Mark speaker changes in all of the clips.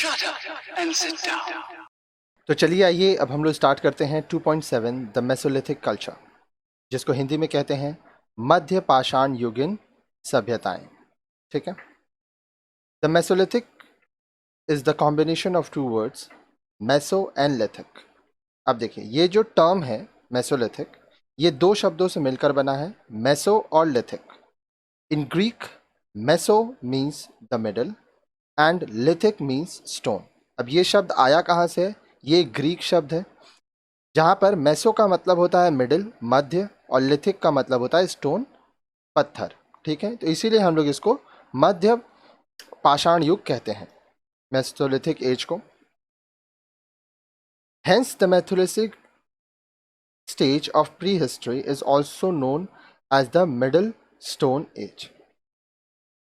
Speaker 1: Shut up and sit down.
Speaker 2: तो चलिए आइए अब हम लोग स्टार्ट करते हैं 2.7 द मेसोलिथिक कल्चर, जिसको हिंदी में कहते हैं मध्य पाषाण युगीन सभ्यताएं। ठीक है। The mesolithic is the combination of two words meso and lithic. अब देखिए ये जो टर्म है मेसोलिथिक, ये दो शब्दों से मिलकर बना है, मेसो और lithic. In Greek meso means the middle and lithic means stone. अब ये शब्द आया कहाँ से है? ये ग्रीक शब्द है, जहाँ पर मेसो का मतलब होता है मिडिल, मध्य, और लिथिक का मतलब होता है स्टोन, पत्थर। ठीक है, तो इसीलिए हम लोग इसको मध्य पाषाण युग कहते हैं, मेसोलिथिक एज को। Hence the mesolithic stage of prehistory is also known as the middle stone age.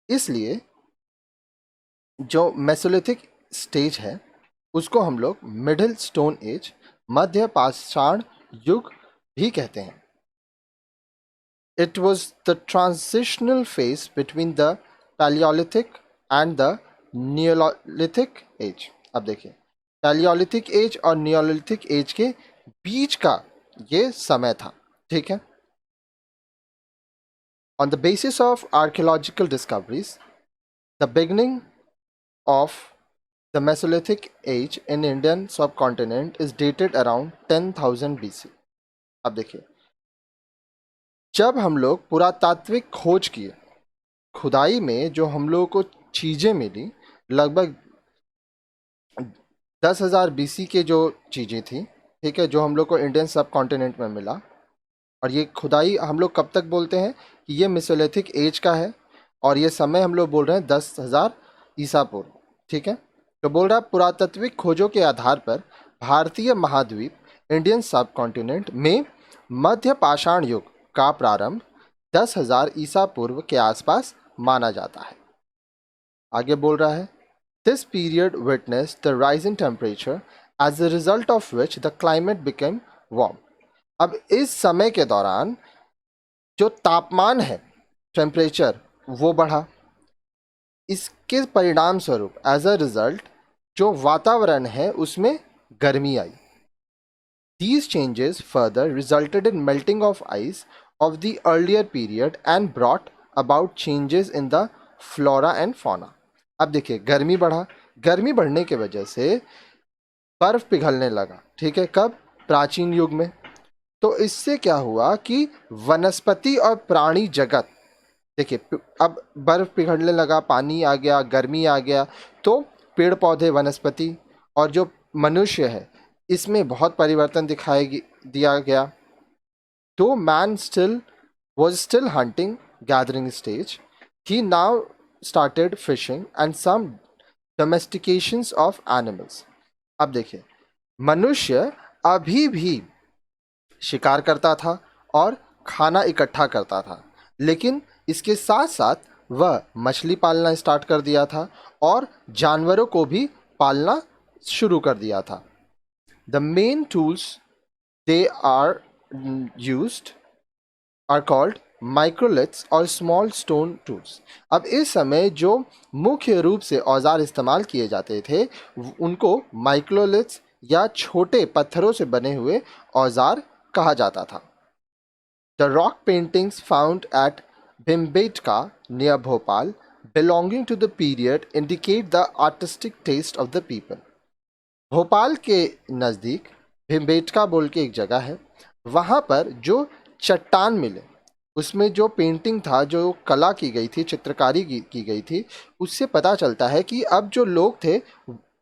Speaker 2: इसलिए जो मेसोलिथिक स्टेज है उसको हम लोग मिडिल स्टोन एज, मध्य पाषाण युग भी कहते हैं। It was the transitional phase between the Paleolithic and the Neolithic age। अब देखिए Paleolithic age और Neolithic age के बीच का ये समय था। ठीक है। On the basis of archaeological discoveries, the beginning of the Mesolithic age in Indian subcontinent is dated around 10,000 BC। अब देखिए जब हम लोग पुरातात्विक खोज किए, खुदाई में जो हम लोगों को चीज़ें मिली, लगभग 10,000 BC के जो चीज़ें थी, ठीक है, जो हम लोग को इंडियन सब कॉन्टिनेंट में मिला। और ये खुदाई हम लोग कब तक बोलते हैं कि ये मेसोलिथिक एज का है, और ये समय हम लोग बोल रहे हैं 10,000 ईसा पूर्व। ठीक है, तो बोल रहा है पुरातात्विक खोजों के आधार पर भारतीय महाद्वीप, इंडियन सब कॉन्टिनेंट में मध्य पाषाण युग का प्रारंभ 10,000 ईसा पूर्व के आसपास माना जाता है। आगे बोल रहा है this period witness the rise in temperature as a result of which the climate became warm. अब इस समय के दौरान जो तापमान है, टेम्परेचर, वो बढ़ा। इसके परिणाम स्वरूप एज अ रिजल्ट जो वातावरण है उसमें गर्मी आई। These changes further resulted in melting of ice of the earlier period and brought about changes in the flora and fauna। अब देखिए गर्मी बढ़ा, गर्मी बढ़ने की वजह से बर्फ पिघलने लगा। ठीक है, कब? प्राचीन युग में। तो इससे क्या हुआ कि वनस्पति और प्राणी जगत, देखिए अब बर्फ पिघलने लगा, पानी आ गया, गर्मी आ गया, तो पेड़ पौधे, वनस्पति और जो मनुष्य है इसमें बहुत परिवर्तन दिखाई दिया गया। तो man still hunting gathering stage, he now started fishing and some domestications of animals। अब देखिए मनुष्य अभी भी शिकार करता था और खाना इकट्ठा करता था, लेकिन इसके साथ साथ वह मछली पालना स्टार्ट कर दिया था और जानवरों को भी पालना शुरू कर दिया था। The main tools they are used are called microliths और स्मॉल स्टोन टूल्स। अब इस समय जो मुख्य रूप से औजार इस्तेमाल किए जाते थे उनको माइक्रोलिथ्स या छोटे पत्थरों से बने हुए औजार कहा जाता था। The rock paintings found at Bhimbetka near Bhopal belonging to the period indicate the artistic taste of the people. Bhopal के नज़दीक भिम्बेटका बोल के एक जगह है, वहाँ पर जो चट्टान मिले उसमें जो पेंटिंग था, जो कला की गई थी, चित्रकारी की गई थी, उससे पता चलता है कि अब जो लोग थे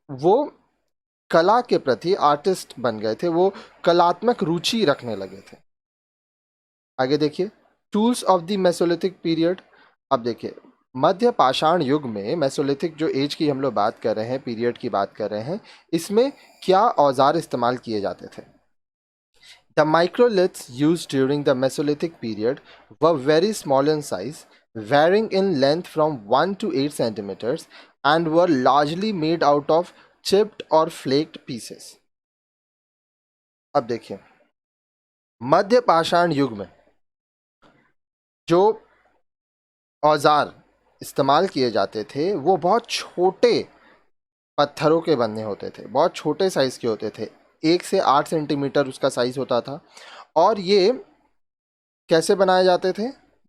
Speaker 2: वो कला के प्रति आर्टिस्ट बन गए थे, वो कलात्मक रुचि रखने लगे थे। आगे देखिए tools of the Mesolithic period. अब देखिए मध्य पाषाण युग में, मेसोलिथिक जो एज की हम लोग बात कर रहे हैं, पीरियड की बात कर रहे हैं, इसमें क्या औजार इस्तेमाल किए जाते थे? The microliths used during the Mesolithic period were very small in size, varying in length from 1 to 8 centimeters, and were largely made out of chipped or flaked pieces। अब देखिए मध्य पाषाण युग में जो औजार इस्तेमाल किए जाते थे वो बहुत छोटे पत्थरों के बने होते थे, बहुत छोटे साइज़ के होते थे, 1 से 8 सेंटीमीटर उसका साइज़ होता था। और ये कैसे बनाए जाते थे?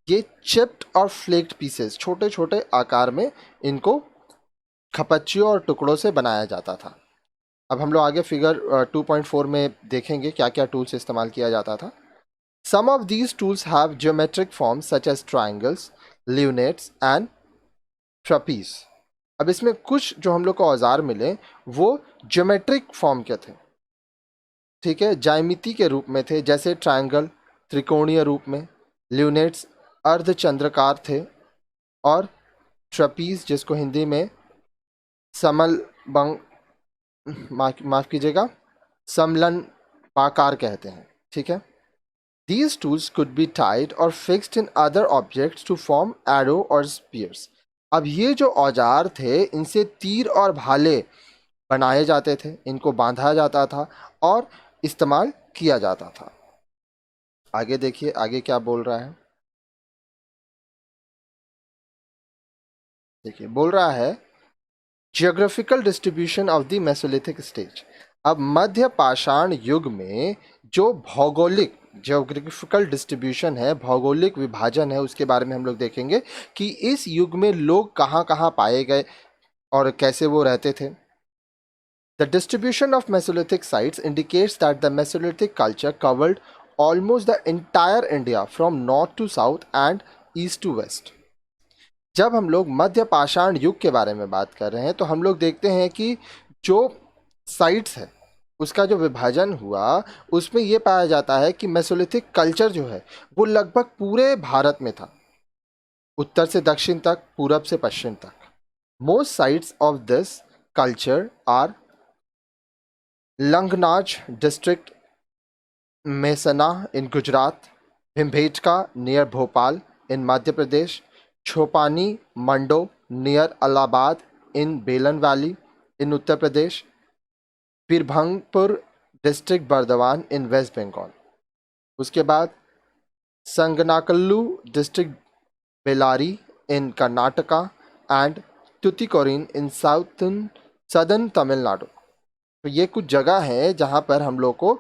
Speaker 2: ये चिप्ड और फ्लेक्ड पीसेस, छोटे छोटे आकार में इनको खपच्चियों और टुकड़ों से बनाया जाता था। अब हम लोग आगे फिगर 2.4 में देखेंगे क्या क्या टूल्स इस्तेमाल किया जाता था। Some of these tools have geometric forms such as triangles, lunates and trapeze. अब इसमें कुछ जो हम लोग को औजार मिले वो ज्योमेट्रिक फॉर्म के थे, ठीक है, ज्यामिति के रूप में थे, जैसे ट्रायंगल त्रिकोणीय रूप में, ल्यूनेट्स अर्धचंद्राकार थे, और ट्रपीज जिसको हिंदी में समल बंग माफ कीजिएगा समलन आकार कहते हैं, ठीक है। These tools could be tied or fixed in other objects to form arrow or spears. अब ये जो औजार थे इनसे तीर और भाले बनाए जाते थे, इनको बांधा जाता था और इस्तेमाल किया जाता था। आगे देखिए आगे क्या बोल रहा है। देखिए बोल रहा है geographical distribution of the mesolithic stage. अब मध्य पाषाण युग में जो भौगोलिक जियोग्राफिकल डिस्ट्रीब्यूशन है, भौगोलिक विभाजन है, उसके बारे में हम लोग देखेंगे कि इस युग में लोग कहाँ कहाँ पाए गए और कैसे वो रहते थे। The distribution of Mesolithic sites indicates that the Mesolithic culture covered almost the entire India from north to south and east to west. जब हम लोग मध्य पाषाण युग के बारे में बात कर रहे हैं तो हम लोग देखते हैं कि जो साइट्स है उसका जो विभाजन हुआ उसमें ये पाया जाता है कि मेसोलिथिक कल्चर जो है वो लगभग पूरे भारत में था, उत्तर से दक्षिण तक, पूरब से पश्चिम तक। Most sites of this culture are Langhnaj district, Mehsana in Gujarat, Bhimbetka near Bhopal in Madhya Pradesh, Chopani Mando near Allahabad in Belan valley in Uttar Pradesh, Birbhanpur district Burdwan in West Bengal. उसके बाद Sanganakallu district Bellary in Karnataka and Tuticorin in southern southern Tamil Nadu. तो ये कुछ जगह है जहाँ पर हम लोग को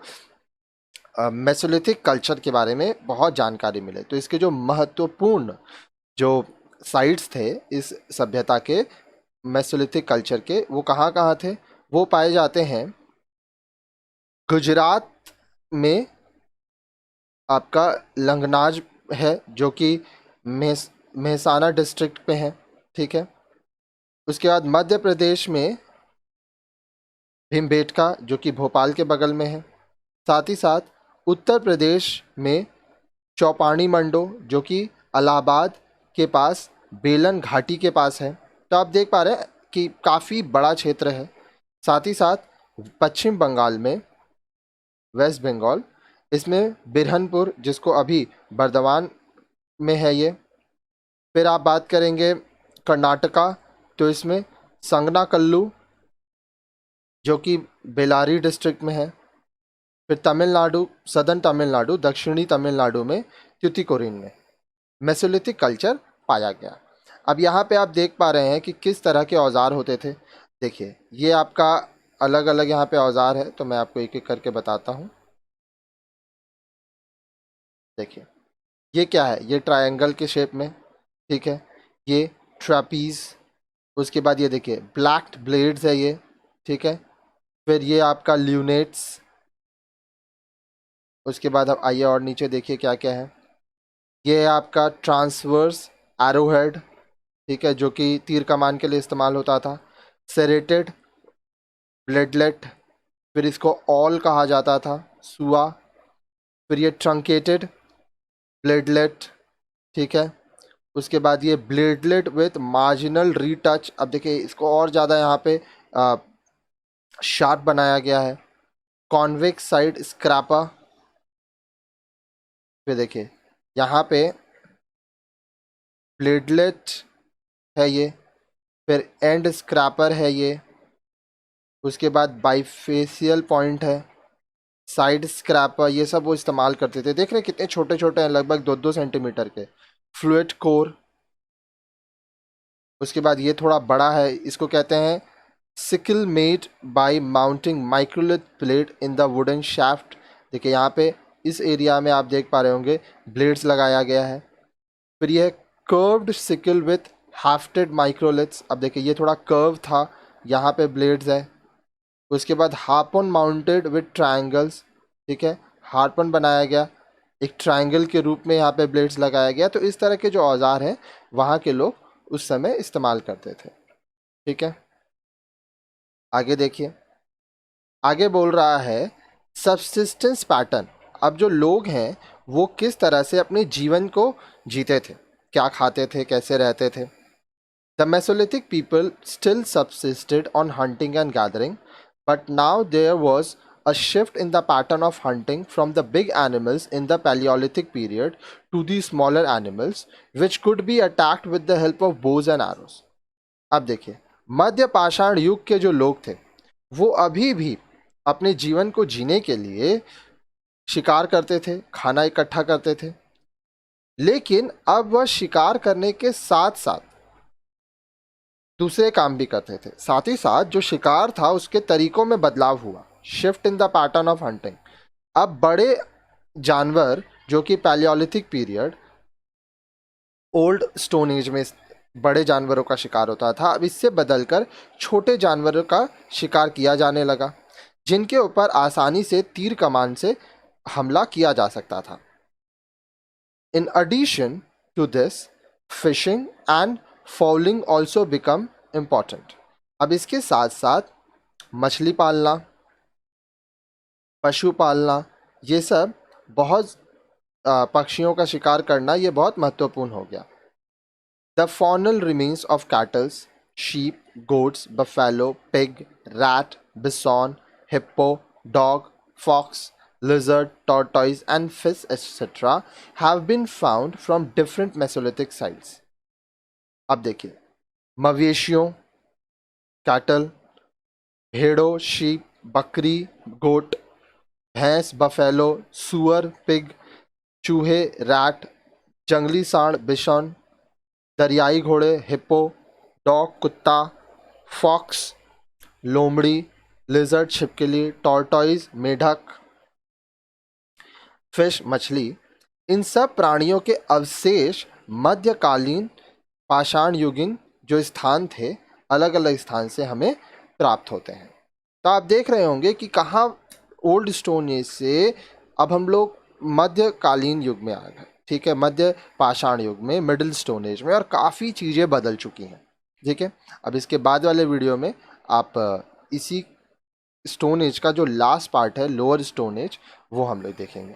Speaker 2: मेसोलिथिक कल्चर के बारे में बहुत जानकारी मिले। तो इसके जो महत्वपूर्ण जो साइट्स थे इस सभ्यता के, मेसोलिथिक कल्चर के, वो कहाँ कहाँ थे? वो पाए जाते हैं गुजरात में आपका लंगनाज है जो कि मेहसाना डिस्ट्रिक्ट पे है, ठीक है। उसके बाद मध्य प्रदेश में भीमबेटका जो कि भोपाल के बगल में है। साथ ही साथ उत्तर प्रदेश में चौपानी मंडो जो कि इलाहाबाद के पास बेलन घाटी के पास है। तो आप देख पा रहे हैं कि काफ़ी बड़ा क्षेत्र है। साथ ही साथ पश्चिम बंगाल में, वेस्ट बंगाल, इसमें बिरहनपुर जिसको अभी बर्दवान में है ये। फिर आप बात करेंगे कर्नाटका, तो इसमें संगनाकल्लू जो कि बेलारी डिस्ट्रिक्ट में है। फिर तमिलनाडु, सदर्न तमिलनाडु, दक्षिणी तमिलनाडु में ट्यूटिकोरिन में मेसोलिथिक कल्चर पाया गया। अब यहाँ पे आप देख पा रहे हैं कि किस तरह के औजार होते थे। देखिए ये आपका अलग अलग यहाँ पे औजार है, तो मैं आपको एक एक करके बताता हूँ। देखिए ये क्या है, ये ट्रायंगल के शेप में, ठीक है, ये ट्रैपीज। उसके बाद ये देखिए ब्लैक ब्लेड्स है ये, ठीक है। फिर ये आपका ल्यूनेट्स। उसके बाद अब आइए और नीचे देखिए क्या क्या है। ये है आपका ट्रांसवर्स एरोहेड, ठीक है, जो कि तीर कमान के लिए इस्तेमाल होता था। सेरेटेड ब्लेडलेट, फिर इसको ऑल कहा जाता था, सुआ। फिर ये ट्रंकेटेड ब्लेडलेट, ठीक है। उसके बाद ये ब्लेडलेट विथ मार्जिनल रीटच। अब देखिए इसको और ज़्यादा यहाँ पे शार्प बनाया गया है। Convex side scraper. फिर देखिए यहाँ पे ब्लेडलेट है ये, फिर एंड स्क्रैपर है ये। उसके बाद बाइफेसियल पॉइंट है, साइड स्क्रैपर, ये सब वो इस्तेमाल करते थे। देख रहे हैं कितने छोटे छोटे हैं, लगभग 2-2 सेंटीमीटर के। Fluid core. उसके बाद ये थोड़ा बड़ा है, इसको कहते हैं sickle made by mounting microlith plate in the wooden shaft. देखिए यहाँ पे इस एरिया में आप देख पा रहे होंगे ब्लेड्स लगाया गया है। फिर यह कर्व्ड सिकल विथ हाफ्टेड माइक्रोलिथ्स। अब देखिए ये थोड़ा कर्व था, यहाँ पे ब्लेड्स है। उसके बाद हार्पन माउंटेड विथ ट्रायंगल्स, ठीक है, हार्पन बनाया गया, एक ट्रायंगल के रूप में यहाँ पे ब्लेड्स लगाया गया। तो इस तरह के जो औजार हैं वहाँ के लोग उस समय इस्तेमाल करते थे, ठीक है। आगे देखिए, आगे बोल रहा है सबसिस्टेंस पैटर्न। अब जो लोग हैं वो किस तरह से अपने जीवन को जीते थे, क्या खाते थे, कैसे रहते थे। The Mesolithic people still subsisted on hunting and gathering, but now there was a shift in the pattern of hunting from the big animals in the Paleolithic period to the smaller animals, which could be attacked with the help of bows and arrows. अब देखिए, मध्य पाषाण युग के जो लोग थे वो अभी भी अपने जीवन को जीने के लिए शिकार करते थे, खाना इकट्ठा करते थे, लेकिन अब वह शिकार करने के साथ साथ दूसरे काम भी करते थे। साथ ही साथ जो शिकार था उसके तरीकों में बदलाव हुआ, shift in the pattern of hunting. अब बड़े जानवर जो कि Palaeolithic period, old stone age में बड़े जानवरों का शिकार होता था, अब इससे बदलकर छोटे जानवरों का शिकार किया जाने लगा, जिनके ऊपर आसानी से तीर कमान से हमला किया जा सकता था। In addition to this, fishing and fowling also become important. अब इसके साथ साथ मछली पालना, पशु पालना, ये सब बहुत पक्षियों का शिकार करना ये बहुत महत्वपूर्ण हो गया। The faunal remains of cattle, sheep, goats, buffalo, pig, rat, bison, hippo, dog, fox, lizard, tortoise, and fish, etc., have been found from different Mesolithic sites. अब देखिए, मवेशियों, कैटल, भेड़ों, शीप, बकरी, गोट, भैंस, बफेलो, सुअर, पिग, चूहे, रैट, जंगली सांड, बिशॉन, दरियाई घोड़े, हिप्पो, डॉग, कुत्ता, फॉक्स, लोमड़ी, लिजर्ड, छिपकली, टॉर्टॉइज, मेढक, फिश, मछली, इन सब प्राणियों के अवशेष मध्यकालीन पाषाण युगीन जो स्थान थे, अलग अलग स्थान से हमें प्राप्त होते हैं। तो आप देख रहे होंगे कि कहाँ ओल्ड स्टोन एज से अब हम लोग मध्यकालीन युग में आ गए, ठीक है, मध्य पाषाण युग में, मिडिल स्टोन एज में, और काफ़ी चीज़ें बदल चुकी हैं, ठीक है। अब इसके बाद वाले वीडियो में आप इसी स्टोन एज का जो लास्ट पार्ट है, लोअर स्टोन एज, वो हम लोग देखेंगे।